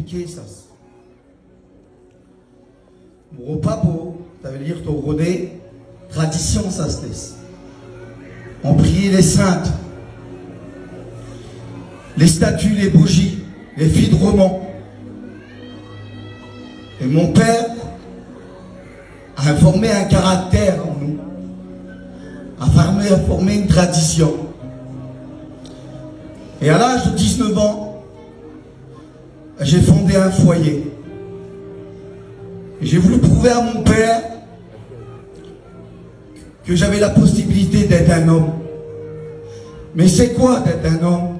expliquer ça. Mon repas, ça veut dire ton rodé, tradition, ça se laisse. On priait les saintes, les statues, les bougies, les filles de roman. Et mon père a formé un caractère en nous, a formé une tradition. Et à l'âge de 19 ans, j'ai fondé un foyer. J'ai voulu prouver à mon père que j'avais la possibilité d'être un homme. Mais c'est quoi d'être un homme?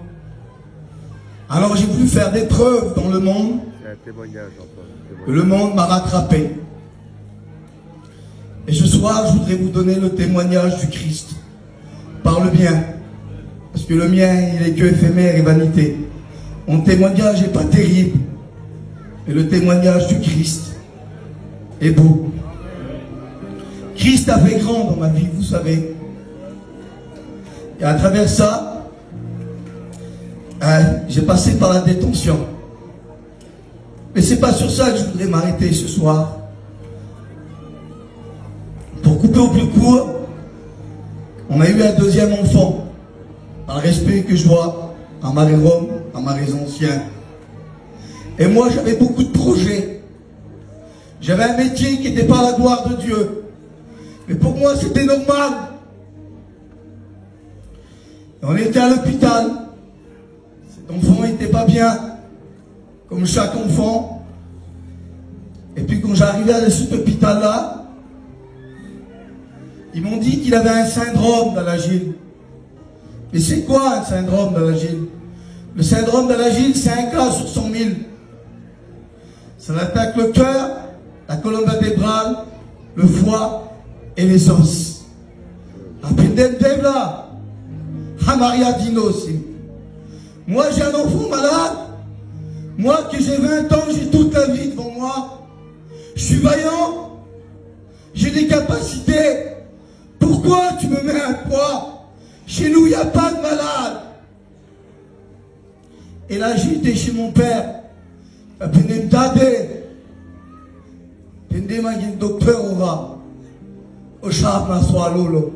Alors j'ai voulu faire des preuves dans le monde. C'est un témoignage, Le monde m'a rattrapé. Et ce soir, je voudrais vous donner le témoignage du Christ. Par le mien. Parce que le mien, il est que éphémère et vanité. Mon témoignage n'est pas terrible. Mais le témoignage du Christ est beau. Christ a fait grand dans ma vie, vous savez. Et à travers ça, j'ai passé par la détention. Mais c'est pas sur ça que je voudrais m'arrêter ce soir. Pour couper au plus court, on a eu un deuxième enfant. Par le respect que je vois à Marie-Rome, à Marie-Ancien. Et moi, j'avais beaucoup de projets. J'avais un métier qui n'était pas la gloire de Dieu. Mais pour moi, c'était normal. Et on était à l'hôpital. Cet enfant n'était pas bien, comme chaque enfant. Et puis quand j'arrivais à cet hôpital-là, ils m'ont dit qu'il avait un syndrome d'Alagille. Mais c'est quoi un syndrome d'Alagille? Le syndrome d'Alagille, c'est un cas sur 100 000. Ça attaque le cœur, la colonne vertébrale, le foie et les os. Moi, j'ai un enfant malade. Moi, que j'ai 20 ans, j'ai toute la vie devant moi. Je suis vaillant. J'ai des capacités. Pourquoi tu me mets un poids? Chez nous, il n'y a pas de malade. Et là, j'étais chez mon père. Docteur Ora. Au chap na soa lolo.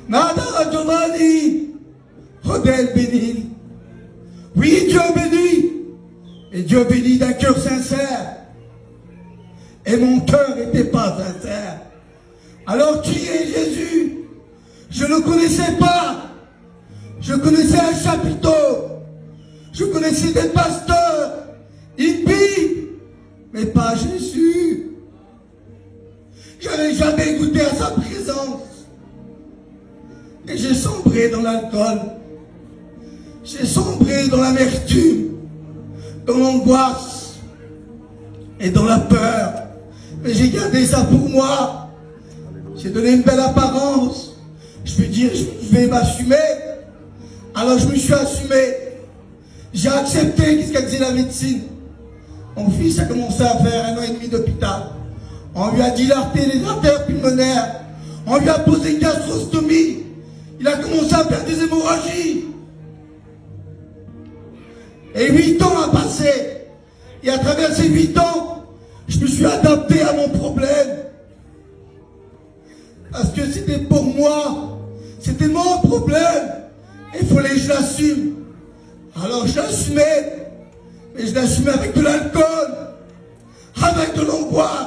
Nada Giovanni. Rodel béni. Oui, Dieu béni. Et Dieu béni d'un cœur sincère. Et mon cœur n'était pas sincère. Alors qui est Jésus? Je ne connaissais pas. Je connaissais un chapiteau. Je connaissais des pasteurs. Hippie. Mais pas Jésus. Je n'avais jamais goûté à sa présence. Et j'ai sombré dans l'alcool. J'ai sombré dans l'amertume, dans l'angoisse et dans la peur. Mais j'ai gardé ça pour moi. J'ai donné une belle apparence. Je peux dire, je vais m'assumer. Alors je me suis assumé. J'ai accepté ce qu'a dit la médecine. Mon fils a commencé à faire 1 an et demi d'hôpital. On lui a dilaté les artères pulmonaires. On lui a posé une gastrostomie. Il a commencé à faire des hémorragies. Et 8 ans a passé. Et à travers ces 8 ans, je me suis adapté à mon problème. Parce que c'était pour moi. C'était mon problème. Il fallait que je l'assume. Alors je l'assumais. Mais je l'assumais avec de l'alcool. Avec de l'angoisse.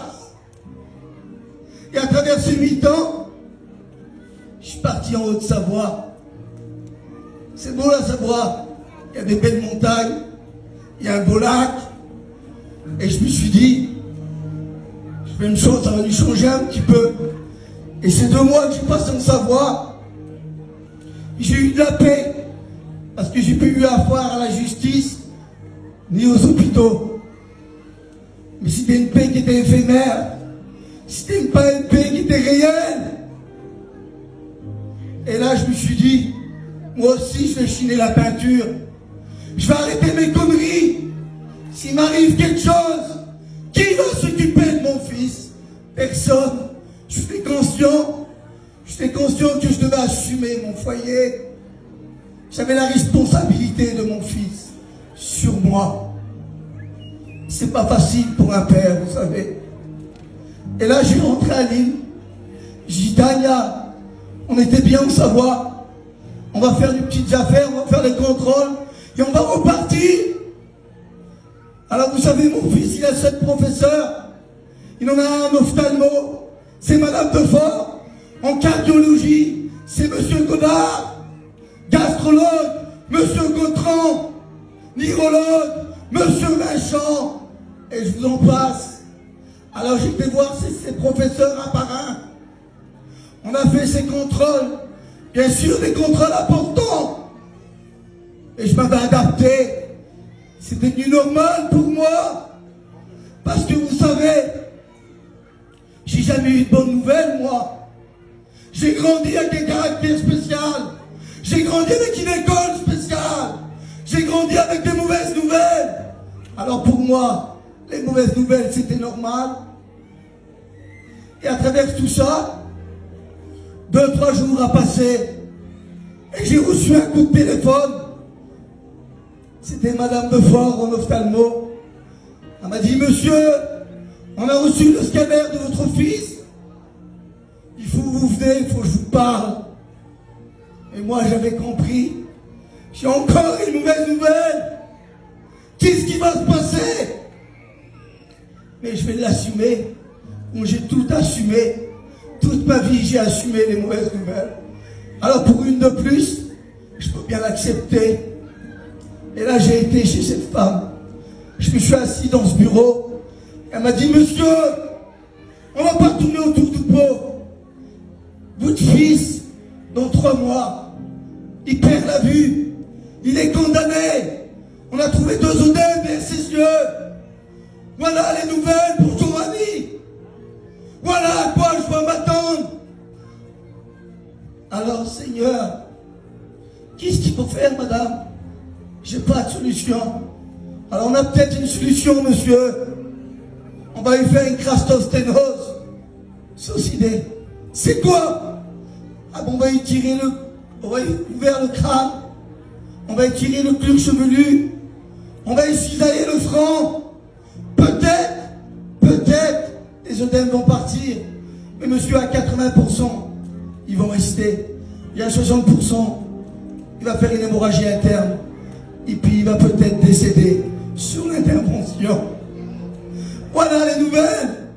Et à travers ces 8 ans, je suis parti en Haute-Savoie. C'est beau la Savoie. Il y a des belles montagnes. Il y a un beau lac. Et je me suis dit, je fais une chose, ça va lui changer un petit peu. Et c'est 2 mois que je passe en Savoie. J'ai eu de la paix. Parce que j'ai plus eu affaire à la justice, ni aux hôpitaux. Mais c'était une paix qui était éphémère. C'était pas une paix qui était réelle. Et là, je me suis dit, moi aussi, je vais chiner la peinture. Je vais arrêter mes conneries. S'il m'arrive quelque chose, qui va s'occuper de mon fils? Personne. J'étais conscient que je devais assumer mon foyer. J'avais la responsabilité de mon fils sur moi. c'est pas facile pour un père, vous savez. Et là, je suis rentré à Lille. J'ai dit, Tania, on était bien au Savoie. On va faire des petites affaires, on va faire des contrôles. Et on va repartir. Alors, vous savez, mon fils, il a 7 professeurs. Il en a un en ophtalmo. C'est Madame Defort. En cardiologie, c'est Monsieur Godard. Gastrologue, Monsieur Gautran. Neurologue, Monsieur Vincent. Et je vous en passe. Alors j'ai été voir ces professeurs un par un. On a fait ces contrôles. Bien sûr, des contrôles importants. Et je m'avais adapté. C'était devenu normal pour moi. Parce que vous savez, j'ai jamais eu de bonnes nouvelles, moi. J'ai grandi avec un caractère spécial. J'ai grandi avec une école spéciale. J'ai grandi avec des mauvaises nouvelles. Alors pour moi, les mauvaises nouvelles, c'était normal. Et à travers tout ça, 2-3 jours a passé. Et j'ai reçu un coup de téléphone. C'était Madame Defort en ophtalmo. Elle m'a dit, monsieur, on a reçu le scanner de votre fils. Il faut que vous venez, il faut que je vous parle. Et moi, j'avais compris. J'ai encore une mauvaise nouvelle. Qu'est-ce qui va se passer? Mais je vais l'assumer. Bon, j'ai tout assumé. Toute ma vie, j'ai assumé les mauvaises nouvelles. Alors, pour une de plus, je peux bien l'accepter. Et là, j'ai été chez cette femme. Je me suis assis dans ce bureau. Elle m'a dit, monsieur, on va pas tourner autour du pot. Votre fils, dans 3 mois, il perd la vue. Il est condamné. On a trouvé 2 œdèmes derrière ses yeux. Voilà les nouvelles pour Giovanni. Voilà à quoi je dois m'attendre. Alors, Seigneur, qu'est-ce qu'il faut faire, madame? J'ai pas de solution. Alors, on a peut-être une solution, monsieur. On va lui faire une crastosténose. Saucidé. C'est quoi? Ah bon, on va lui tirer on va lui ouvrir le crâne. On va lui tirer le cuir chevelu. On va lui cisailler le front. Peut-être, les œdèmes vont partir. Mais monsieur, à 80%, ils vont rester. Il y a 60%, il va faire une hémorragie interne. Et puis il va peut-être décéder sur l'intervention. Voilà les nouvelles.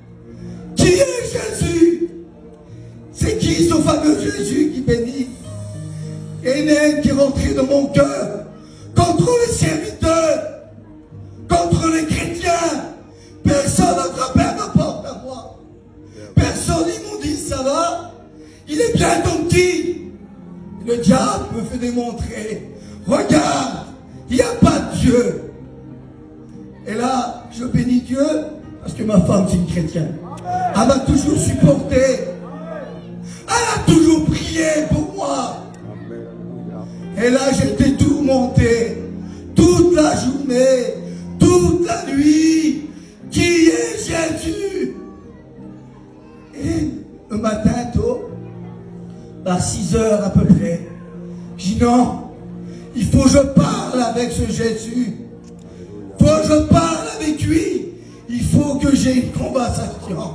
Qui est Jésus? C'est qui ce fameux Jésus qui bénit? Et une haine qui est rentrée dans mon cœur contre les serviteurs, contre les chrétiens. Personne n'a frappé à ma porte à moi. Personne, ils m'ont dit, ça va? Il est bien ton petit. Le diable me fait démontrer. Regarde, il n'y a pas de Dieu. Et là, je bénis Dieu parce que ma femme, c'est une chrétienne. Elle m'a toujours supporté. Elle a toujours prié pour moi. Et là, j'étais tourmenté toute la journée, toute la nuit. Qui est Jésus? Et le matin tôt, à 6 heures à peu près, je dis non, il faut que je parle avec ce Jésus. Il faut que je parle avec lui. Il faut que j'ai une conversation.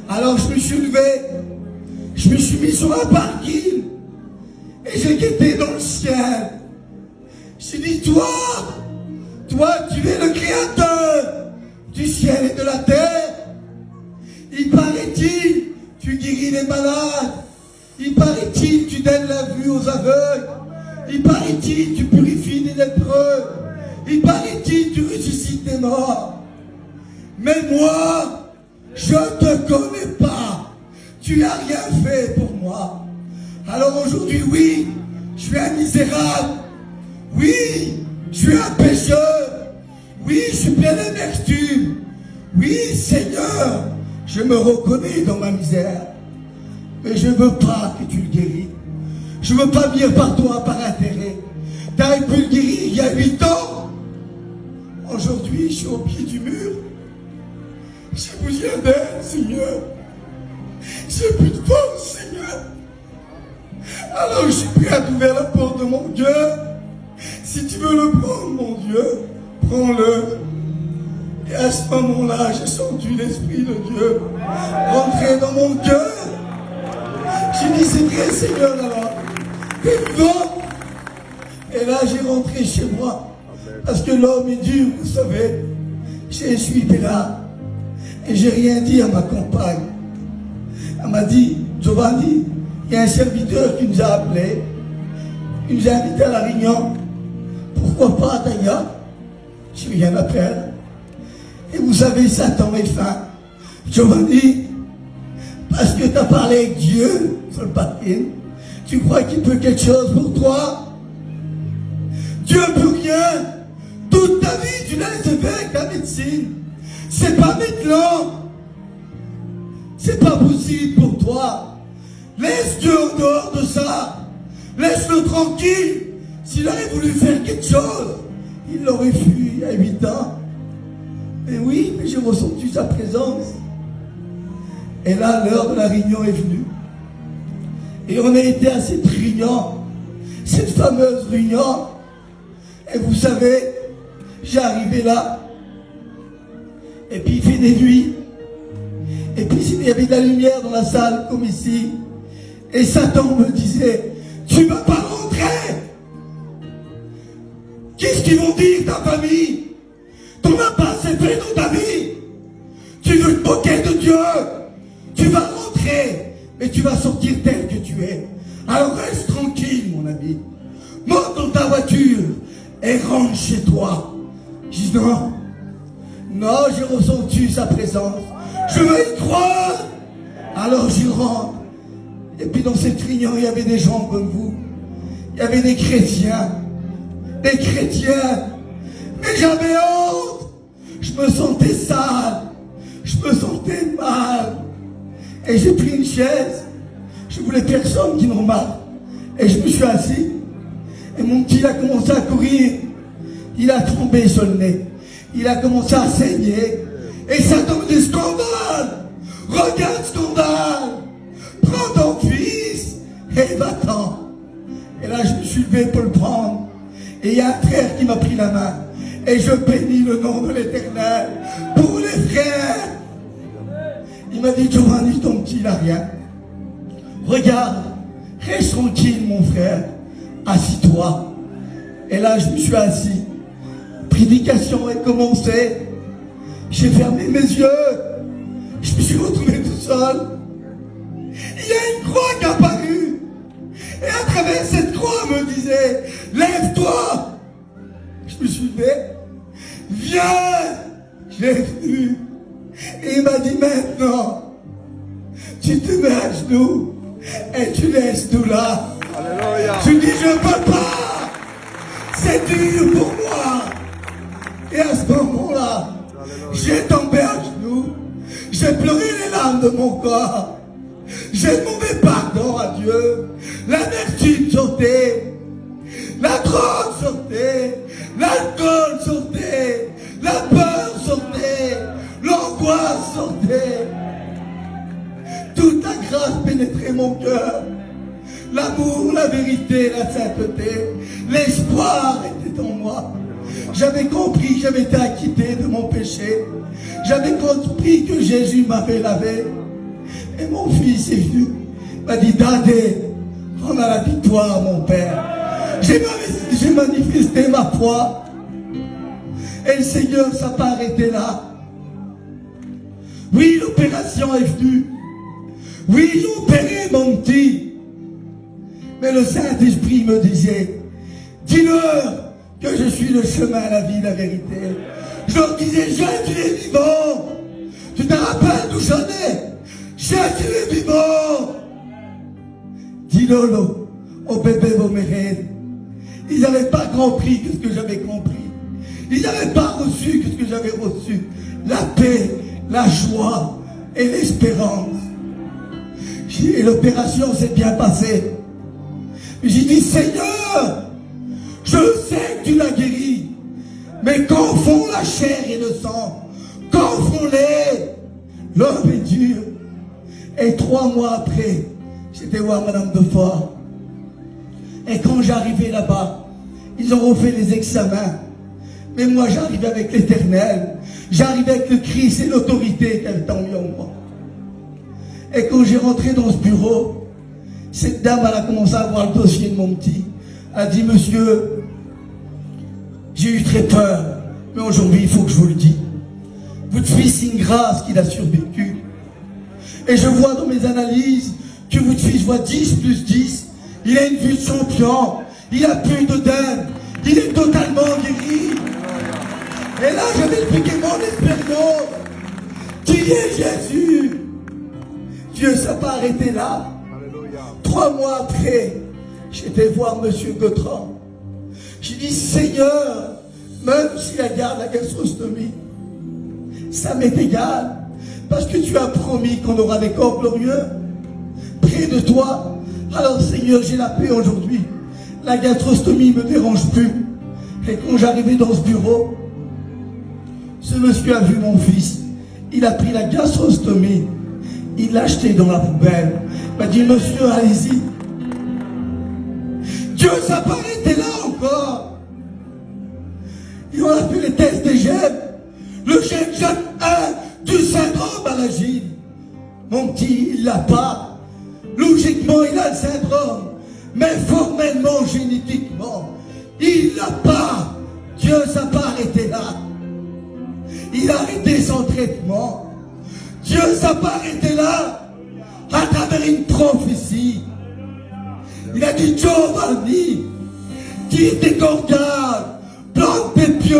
Alors je me suis levé, je me suis mis sur un parking et j'ai guetté dans le ciel. J'ai dit, toi, tu es le créateur du ciel et de la terre. Il paraît-il, tu guéris les malades. Il paraît-il, tu donnes la vue aux aveugles. Il paraît-il, tu purifies les lépreux. Il paraît-il, tu ressuscites les morts. Mais moi, je ne te connais pas. Tu n'as rien fait pour moi. Alors aujourd'hui, oui, je suis un misérable. Oui, je suis un pécheur. Oui, je suis plein d'amertume. Oui, Seigneur, je me reconnais dans ma misère. Mais je ne veux pas que tu le guéris. Je ne veux pas venir par toi par intérêt. Tu as pu le guérir il y a 8 ans. Aujourd'hui, je suis au pied du mur. J'ai besoin d'aide, Seigneur. J'ai plus de force, Seigneur. Alors je suis prêt à t'ouvrir la porte de mon cœur. Si tu veux le prendre, mon Dieu, prends-le. Et à ce moment-là, j'ai senti l'Esprit de Dieu rentrer dans mon cœur. J'ai dit, c'est vrai, Seigneur, alors. T'es vivant. Et là, j'ai rentré chez moi. Parce que l'homme est dur, vous savez. J'ai suivi là. Et j'ai rien dit à ma compagne. Elle m'a dit, Giovanni, il y a un serviteur qui nous a appelés. Il nous a invités à la réunion. Pourquoi pas, d'ailleurs? J'ai rien à perdre. Et vous savez, Satan est fin. Giovanni, parce que tu as parlé avec Dieu sur le papier, tu crois qu'il peut quelque chose pour toi? Dieu ne peut rien. Toute ta vie, tu laisses avec la médecine. C'est pas maintenant. C'est pas possible pour toi. Laisse Dieu en dehors de ça. Laisse-le tranquille. S'il avait voulu faire quelque chose, il l'aurait fait il y a 8 ans. Mais oui, mais j'ai ressenti sa présence. Et là, l'heure de la réunion est venue. Et on a été à cette réunion, cette fameuse réunion. Et vous savez, j'ai arrivé là. Et puis il fait des nuits. Et puis il y avait de la lumière dans la salle, comme ici. Et Satan me disait, tu ne vas pas rentrer. Qu'est-ce qu'ils vont dire, ta famille? Tu n'as pas assez fait dans ta vie. Tu veux te moquer de Dieu. Tu vas rentrer, mais tu vas sortir tel que tu es. Alors reste tranquille, mon ami. Monte dans ta voiture et rentre chez toi. Je dis non. Non, j'ai ressenti sa présence. Je veux y croire. Alors j'y rentre. Et puis dans cette réunion, il y avait des gens comme vous. Il y avait des chrétiens. Des chrétiens. Mais j'avais honte. Je me sentais sale. Je me sentais mal. Et j'ai pris une chaise. Je voulais personne qui me remarque. Et je me suis assis. Et mon petit a commencé à courir. Il a tombé sur le nez. Il a commencé à saigner. Et ça tombe des scandales. Regarde scandale. Prends ton fils et va-t'en. Et là, je me suis levé pour le prendre. Et il y a un frère qui m'a pris la main. Et je bénis le nom de l'Éternel pour les frères. Il m'a dit, Giovanni, ton petit, il n'a rien. Regarde, reste tranquille, mon frère. Assis-toi. Et là, je me suis assis. Prédication est commencée. J'ai fermé mes yeux. Je me suis retrouvé tout seul. Il y a une croix qui est apparue. Et à travers cette croix, on me disait, lève-toi. Je me suis levé. Viens. J'ai venu. Et il m'a dit, maintenant, tu te mets à genoux et tu laisses tout là. Alléluia. Je dis, je ne peux pas. C'est dur pour moi. Et à ce moment-là, j'ai tombé à genoux. J'ai pleuré les larmes de mon corps. J'ai demandé pardon à Dieu. L'amertume sortait. La drogue sortait. L'alcool sortait. La peur sortait. L'angoisse sortait. Toute la grâce pénétrait mon cœur. L'amour, la vérité, la sainteté, l'espoir était en moi. J'avais compris que j'avais été acquitté de mon péché. J'avais compris que Jésus m'avait lavé. Et mon fils est venu. Il m'a dit, Dadé, on a la victoire, mon père. J'ai manifesté ma foi. Et le Seigneur, ça n'a pas arrêté là. Oui, l'opération est venue. Oui, ils ont opéré mon petit. Mais le Saint-Esprit me disait, dis-leur que je suis le chemin, la vie, la vérité. Je leur disais, Jésus est vivant. Tu te rappelles d'où j'en ai? Jésus est vivant. Dis-le au bébé Bomérène. Ils n'avaient pas compris ce que j'avais compris. Ils n'avaient pas reçu ce que j'avais reçu. La paix, la joie et l'espérance. Et l'opération s'est bien passée. J'ai dit, Seigneur, je sais que tu l'as guéri, mais qu'en font la chair et le sang, qu'en font-les? L'homme est dur. Et 3 mois après, j'étais voir Madame Defort. Et quand j'arrivais là-bas, ils ont refait les examens. Mais moi, j'arrivais avec l'Éternel. J'arrivais avec le Christ et l'autorité qu'elle t'a mis en moi. Et quand j'ai rentré dans ce bureau, cette dame, elle a commencé à voir le dossier de mon petit. Elle a dit, monsieur, j'ai eu très peur, mais aujourd'hui, il faut que je vous le dise. Votre fils, c'est une grâce qu'il a survécu. Et je vois dans mes analyses que votre fils voit 10 plus 10. Il a une vue de champion. Il a plus d'œdème. Il est totalement guéri. Et là, je vais expliquer mon expérience. Qui est Jésus? Dieu ne s'est pas arrêté là. Alléluia. 3 mois après, j'étais voir M. Gautran. J'ai dit, Seigneur, même si elle garde la gastrostomie, ça m'est égal. Parce que tu as promis qu'on aura des corps glorieux près de toi. Alors Seigneur, j'ai la paix aujourd'hui. La gastrostomie ne me dérange plus. Et quand j'arrivais dans ce bureau, ce monsieur a vu mon fils. Il a pris la gastrostomie. Il l'a acheté dans la poubelle. Il m'a dit, monsieur, allez-y. Dieu ne s'est pas arrêté là encore. Et on a fait les tests des gènes. Le gène 1 du syndrome à l'agile. Mon petit, il l'a pas. Logiquement, il a le syndrome. Mais formellement, génétiquement, il l'a pas. Dieu ne s'est pas arrêté là. Il a arrêté son traitement. Dieu ne s'est pas arrêté là à travers une prophétie. Il a dit, Giovanni, qui t'écordial, plante tes pieux,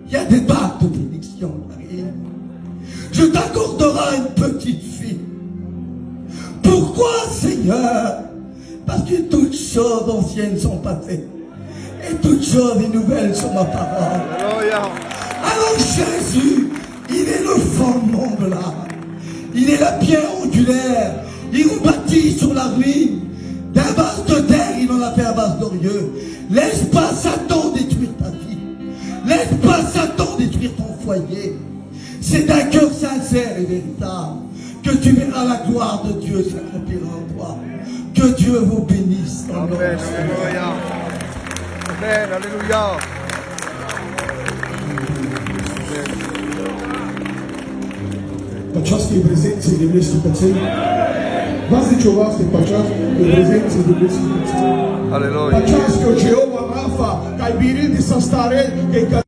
il y a des bagues de bénédiction qui arrivent. Je t'accorderai une petite fille. Pourquoi, Seigneur? Parce que toutes choses anciennes sont passées. Et toutes choses nouvelles sont ma parole. Alors Jésus, il est le fondement de l'âme. Il est la pierre angulaire. Il nous bâtit sur la ruine. D'un vase de terre, il en a fait un vase glorieux. Laisse pas Satan détruire ta vie. Laisse pas Satan détruire ton foyer. C'est d'un cœur sincère et véritable que tu verras la gloire de Dieu s'accomplir en toi. Que Dieu vous bénisse. Amen, alléluia. Amen, alléluia. Подчас prezențe de blestul păței. V-ați zice o vastă подчас de prezențe de blestul păței. Aleluia. Подчас că Jehova Rafa, ca i birindi sa stare, că